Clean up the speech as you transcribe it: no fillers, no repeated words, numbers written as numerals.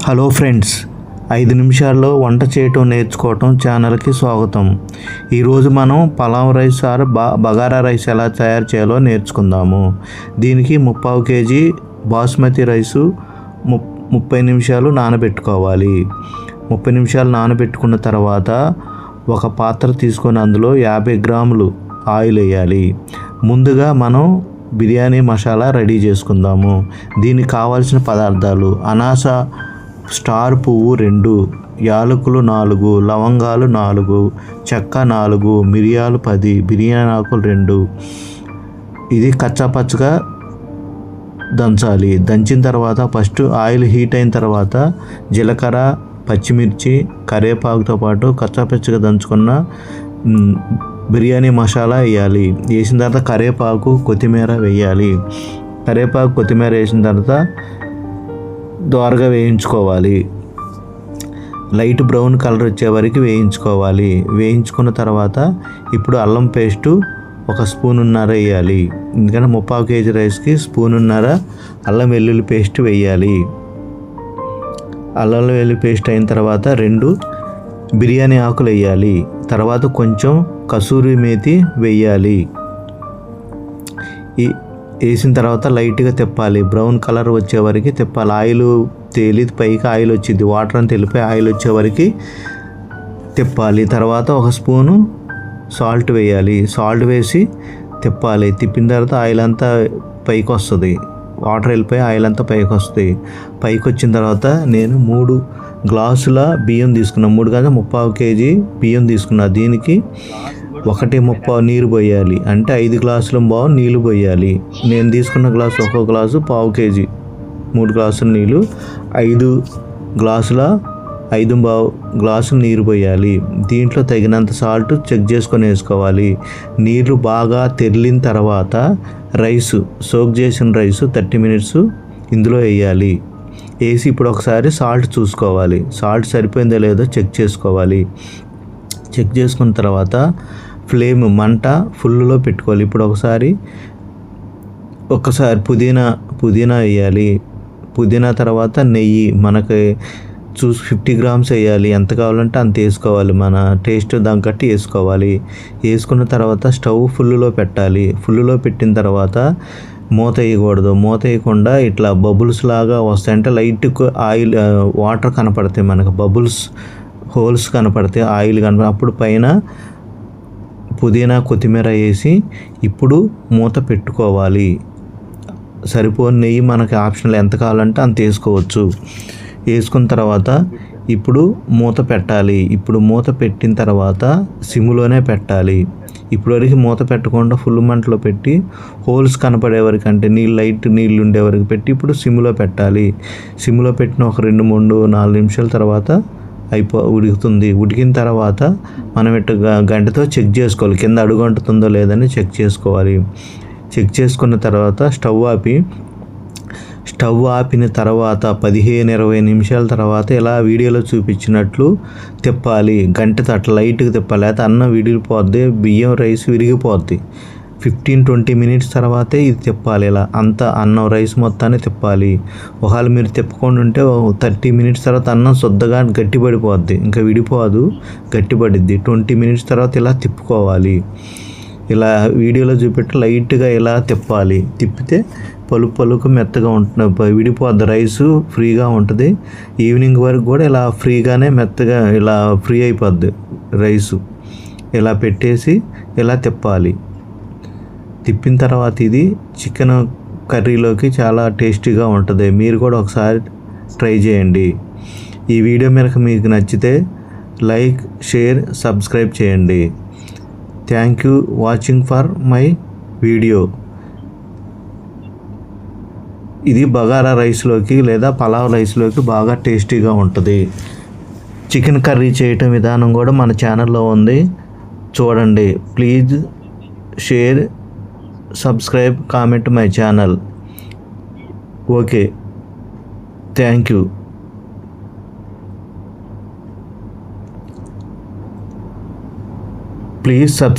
Hello friends, 5 నిమిషాల్లో వంట చేయటం నేర్చుకోవటం ఛానల్కి స్వాగతం. ఈరోజు మనం pulao rice or bagara rice ఎలా తయారు చేయాలో నేర్చుకుందాము. దీనికి 3/4 కేజీ బాస్మతి రైసు 30 నిమిషాలు నానబెట్టుకోవాలి. 30 నిమిషాలు నానబెట్టుకున్న తర్వాత ఒక పాత్ర తీసుకొని అందులో 50 గ్రాములు ఆయిల్ వేయాలి. ముందుగా మనం బిర్యానీ మసాలా రెడీ చేసుకుందాము. దీనికి కావాల్సిన పదార్థాలు: అనాస స్టార్ పువ్వు 2, యాలకులు 4, లవంగాలు 4, చెక్క 4, మిరియాలు 10, బిర్యానీ ఆకులు 2. ఇది కచ్చాపచ్చగా దంచాలి. దంచిన తర్వాత ఫస్ట్ ఆయిల్ హీట్ అయిన తర్వాత జీలకర్ర, పచ్చిమిర్చి, కరివేపాకుతో పాటు కచ్చాపచ్చగా దంచుకున్న బిర్యానీ మసాలా వేయాలి. వేసిన తర్వాత కరివేపాకు, కొత్తిమీర వేయాలి. కరివేపాకు, కొత్తిమీర వేసిన తర్వాత దోరగా వేయించుకోవాలి. లైట్ బ్రౌన్ కలర్ వచ్చే వరకు వేయించుకోవాలి. వేయించుకున్న తర్వాత ఇప్పుడు అల్లం పేస్టు 1 స్పూనున్నర వేయాలి. ఎందుకంటే 3/4 కేజీ రైస్కి 1 స్పూనున్నర అల్లం వెల్లుల్లి పేస్ట్ వేయాలి. అల్లం వెల్లుల్లి పేస్ట్ అయిన తర్వాత 2 బిర్యానీ ఆకులు వేయాలి. తర్వాత కొంచెం కసూరి మేతి వేయాలి. వేసిన తర్వాత లైట్గా తిప్పాలి. బ్రౌన్ కలర్ వచ్చే వరకు తిప్పాలి. ఆయిల్ తేలి పైకి ఆయిల్ వచ్చింది, వాటర్ అని తెలిపి ఆయిల్ వచ్చే వరకు తిప్పాలి. తర్వాత 1 స్పూను సాల్ట్ వేయాలి. సాల్ట్ వేసి తిప్పాలి. తిప్పిన తర్వాత ఆయిల్ అంతా పైకి వస్తుంది. వాటర్ వెళ్ళిపోయి ఆయిల్ అంతా పైకి వస్తుంది. పైకి వచ్చిన తర్వాత నేను 3 గ్లాసుల బియ్యం తీసుకున్నాను. 3 కాదు 3/4 కేజీ బియ్యం తీసుకున్నా. దీనికి 1/3 నీరు పోయాలి. అంటే 5 గ్లాసుల బావు నీళ్ళు పోయాలి. నేను తీసుకున్న గ్లాసు 1 గ్లాసు 1/4 కేజీ, 3 గ్లాసుల నీళ్ళు, 5 గ్లాసుల 5/4 గ్లాసులు నీరు పోయాలి. దీంట్లో తగినంత సాల్ట్ చెక్ చేసుకొని వేసుకోవాలి. నీళ్ళు బాగా తెరిలిన తర్వాత సోక్ చేసిన రైసు 30 మినిట్స్ ఇందులో వేయాలి. వేసి ఇప్పుడు ఒకసారి సాల్ట్ చూసుకోవాలి. సాల్ట్ సరిపోయిందో లేదో చెక్ చేసుకోవాలి. చెక్ చేసుకున్న తర్వాత ఫ్లేమ్ మంట ఫుల్లో పెట్టుకోవాలి. ఇప్పుడు ఒకసారి పుదీనా వేయాలి. పుదీనా తర్వాత నెయ్యి మనకి చూసి 50 గ్రామ్స్ వేయాలి. ఎంత కావాలంటే అంత వేసుకోవాలి. మన టేస్ట్ తగ్గట్టు వేసుకోవాలి. వేసుకున్న తర్వాత స్టవ్ ఫుల్లో పెట్టాలి. ఫుల్లో పెట్టిన తర్వాత మూత వేయకూడదు. మూత వేయకుండా ఇట్లా బబుల్స్ లాగా వస్తాయి. అంటే లైట్ ఆయిల్ వాటర్ కనపడతాయి, మనకు బబుల్స్ హోల్స్ కనపడతాయి, ఆయిల్ కనపడతాయి. అప్పుడు పైన పుదీనా, కొత్తిమీర వేసి ఇప్పుడు మూత పెట్టుకోవాలి. సరిపోని నెయ్యి మనకి ఆప్షనల్, ఎంత కావాలంటే అంత వేసుకోవచ్చు. వేసుకున్న తర్వాత ఇప్పుడు మూత పెట్టాలి. ఇప్పుడు మూత పెట్టిన తర్వాత సిమ్లోనే పెట్టాలి. ఇప్పుడు వరకు మూత పెట్టకుండా ఫుల్ మంటలో పెట్టి హోల్స్ కనపడే వరకు, అంటే లైట్ నీళ్ళు ఉండే వరకు పెట్టి ఇప్పుడు సిమ్లో పెట్టాలి. సిమ్లో పెట్టిన ఒక 2-4 నిమిషాల తర్వాత ఉడుకుతుంది. ఉడికిన తర్వాత మనం గంటతో చెక్ చేసుకోవాలి. కింద అడుగు అంటుతుందో లేదని చెక్ చేసుకోవాలి. చెక్ చేసుకున్న తర్వాత స్టవ్ ఆపిన తర్వాత 15-20 నిమిషాల తర్వాత ఇలా వీడియోలో చూపించినట్లు తిప్పాలి. గంటతో అట్లా లైట్గా తిప్పాలి. అయితే అన్నం విడిగిపోద్ది, బియ్యం రైస్ విరిగిపోద్ది. 15-20 మినిట్స్ తర్వాతే ఇది తిప్పాలి. ఇలా అంతా అన్నం రైస్ మొత్తాన్ని తిప్పాలి. ఒకవేళ మీరు తిప్పకుండా ఉంటే 30 మినిట్స్ తర్వాత అన్నం శుద్ధగా గట్టిపడిపోద్ది, ఇంకా విడిపోదు, గట్టిపడిద్ది. 20 మినిట్స్ తర్వాత ఇలా తిప్పుకోవాలి. ఇలా వీడియోలో చూపెట్టి లైట్గా ఇలా తిప్పాలి. తిప్పితే పలుకు మెత్తగా ఉంటుంది, విడిపోద్ది, రైసు ఫ్రీగా ఉంటుంది. ఈవినింగ్ వరకు కూడా ఇలా ఫ్రీగానే మెత్తగా ఇలా ఫ్రీ అయిపోద్ది రైసు. ఇలా పెట్టేసి ఇలా తిప్పాలి. తిప్పిన తర్వాత ఇది చికెన్ కర్రీలోకి చాలా టేస్టీగా ఉంటుంది. మీరు కూడా ఒకసారి ట్రై చేయండి. ఈ వీడియో మీకు నచ్చితే లైక్, షేర్, సబ్స్క్రైబ్ చేయండి. Thank you watching for my video. ఇది బగారా రైస్లోకి లేదా పలావ్ రైస్లోకి బాగా టేస్టీగా ఉంటుంది. చికెన్ కర్రీ చేయటం విధానం కూడా మన ఛానల్లో ఉంది, చూడండి. Please share, subscribe, comment my channel. Okay, thank you. Please subscribe.